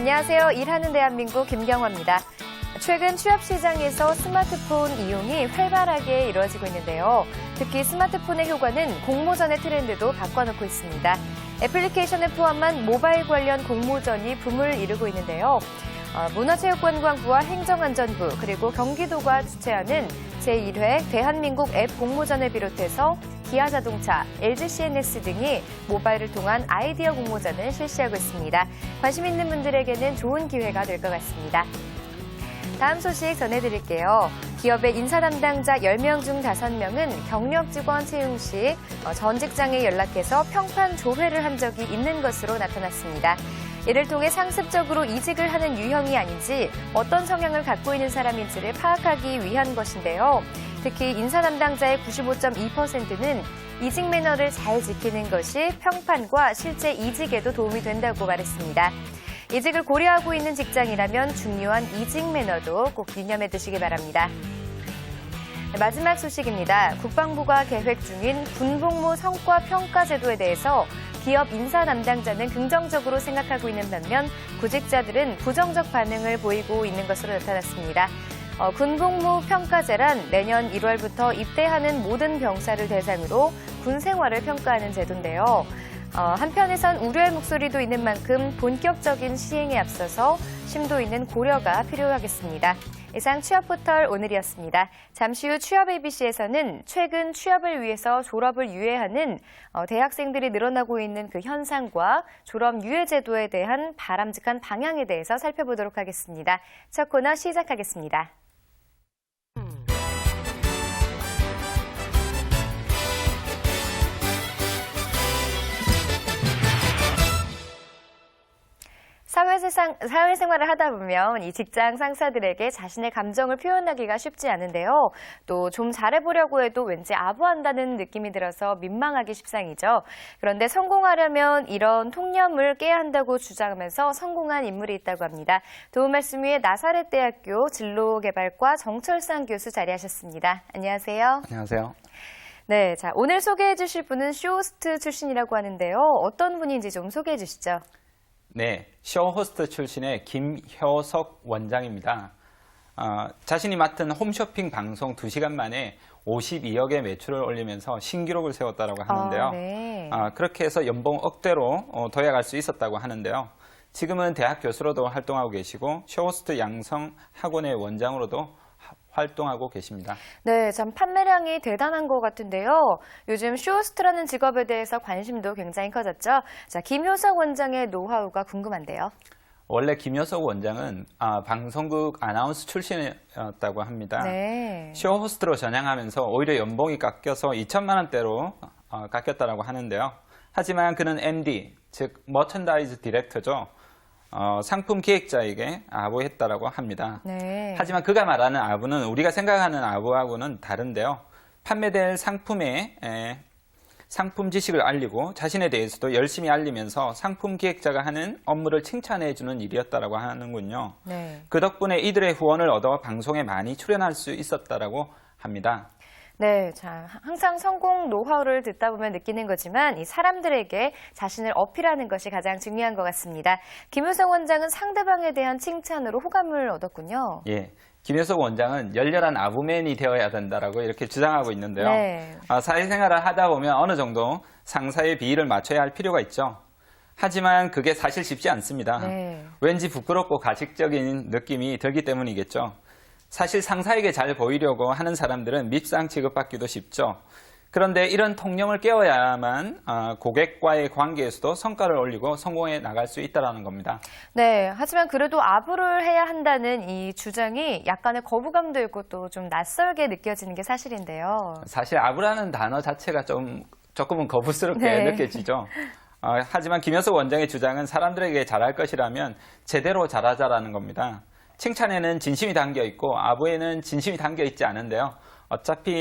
안녕하세요. 일하는 대한민국 김경화입니다. 최근 취업 시장에서 스마트폰 이용이 활발하게 이루어지고 있는데요. 특히 스마트폰의 효과는 공모전의 트렌드도 바꿔놓고 있습니다. 애플리케이션을 포함한 모바일 관련 공모전이 붐을 이루고 있는데요. 문화체육관광부와 행정안전부 그리고 경기도가 주최하는 제1회 대한민국 앱 공모전을 비롯해서 기아자동차, LGCNS 등이 모바일을 통한 아이디어 공모전을 실시하고 있습니다. 관심 있는 분들에게는 좋은 기회가 될 것 같습니다. 다음 소식 전해드릴게요. 기업의 인사 담당자 10명 중 5명은 경력 직원 채용 시 전 직장에 연락해서 평판 조회를 한 적이 있는 것으로 나타났습니다. 이를 통해 상습적으로 이직을 하는 유형이 아닌지 어떤 성향을 갖고 있는 사람인지를 파악하기 위한 것인데요. 특히 인사 담당자의 95.2%는 이직 매너를 잘 지키는 것이 평판과 실제 이직에도 도움이 된다고 말했습니다. 이직을 고려하고 있는 직장이라면 중요한 이직 매너도 꼭 유념해 두시기 바랍니다. 마지막 소식입니다. 국방부가 계획 중인 군복무 성과 평가 제도에 대해서 기업 인사 담당자는 긍정적으로 생각하고 있는 반면 구직자들은 부정적 반응을 보이고 있는 것으로 나타났습니다. 군복무 평가제란 내년 1월부터 입대하는 모든 병사를 대상으로 군 생활을 평가하는 제도인데요. 한편에선 우려의 목소리도 있는 만큼 본격적인 시행에 앞서서 심도 있는 고려가 필요하겠습니다. 이상 취업포털 오늘이었습니다. 잠시 후 취업 ABC에서는 최근 취업을 위해서 졸업을 유예하는 대학생들이 늘어나고 있는 그 현상과 졸업 유예 제도에 대한 바람직한 방향에 대해서 살펴보도록 하겠습니다. 첫 코너 시작하겠습니다. 사회생활을 하다 보면 이 직장 상사들에게 자신의 감정을 표현하기가 쉽지 않은데요. 또 좀 잘해보려고 해도 왠지 아부한다는 느낌이 들어서 민망하기 십상이죠. 그런데 성공하려면 이런 통념을 깨야 한다고 주장하면서 성공한 인물이 있다고 합니다. 도움 말씀 위해 나사렛대학교 진로개발과 정철상 교수 자리하셨습니다. 안녕하세요. 안녕하세요. 네, 자 오늘 소개해 주실 분은 쇼호스트 출신이라고 하는데요. 어떤 분인지 좀 소개해 주시죠. 네, 쇼호스트 출신의 김효석 원장입니다. 자신이 맡은 홈쇼핑 방송 2시간 만에 52억의 매출을 올리면서 신기록을 세웠다고 하는데요. 네. 그렇게 해서 연봉 억대로 도약할 수 있었다고 하는데요. 지금은 대학 교수로도 활동하고 계시고 쇼호스트 양성 학원의 원장으로도 활동하고 계십니다. 네, 참 판매량이 대단한 것 같은데요. 요즘 쇼호스트라는 직업에 대해서 관심도 굉장히 커졌죠. 자, 김효석 원장의 노하우가 궁금한데요. 원래 김효석 원장은 방송국 아나운서 출신이었다고 합니다. 네. 쇼호스트로 전향하면서 오히려 연봉이 깎여서 2천만 원대로 깎였다고 하는데요. 하지만 그는 MD, 즉 머천다이즈 디렉터죠. 상품 기획자에게 아부했다라고 합니다. 네. 하지만 그가 말하는 아부는 우리가 생각하는 아부하고는 다른데요. 판매될 상품의 상품 지식을 알리고 자신에 대해서도 열심히 알리면서 상품 기획자가 하는 업무를 칭찬해주는 일이었다라고 하는군요. 네. 그 덕분에 이들의 후원을 얻어 방송에 많이 출연할 수 있었다라고 합니다. 네, 자, 항상 성공 노하우를 듣다 보면 느끼는 거지만 이 사람들에게 자신을 어필하는 것이 가장 중요한 것 같습니다. 김효석 원장은 상대방에 대한 칭찬으로 호감을 얻었군요. 예, 김효석 원장은 열렬한 아부맨이 되어야 된다라고 이렇게 주장하고 있는데요. 네. 사회생활을 하다 보면 어느 정도 상사의 비위를 맞춰야 할 필요가 있죠. 하지만 그게 사실 쉽지 않습니다. 네. 왠지 부끄럽고 가식적인 느낌이 들기 때문이겠죠. 사실 상사에게 잘 보이려고 하는 사람들은 밉상 취급받기도 쉽죠. 그런데 이런 통념을 깨워야만 고객과의 관계에서도 성과를 올리고 성공해 나갈 수 있다는 겁니다. 네, 하지만 그래도 아부를 해야 한다는 이 주장이 약간의 거부감도 있고 또 좀 낯설게 느껴지는 게 사실인데요. 사실 아부라는 단어 자체가 조금은 거부스럽게 네. 느껴지죠. 하지만 김효석 원장의 주장은 사람들에게 잘할 것이라면 제대로 잘하자라는 겁니다. 칭찬에는 진심이 담겨 있고 아부에는 진심이 담겨 있지 않은데요. 어차피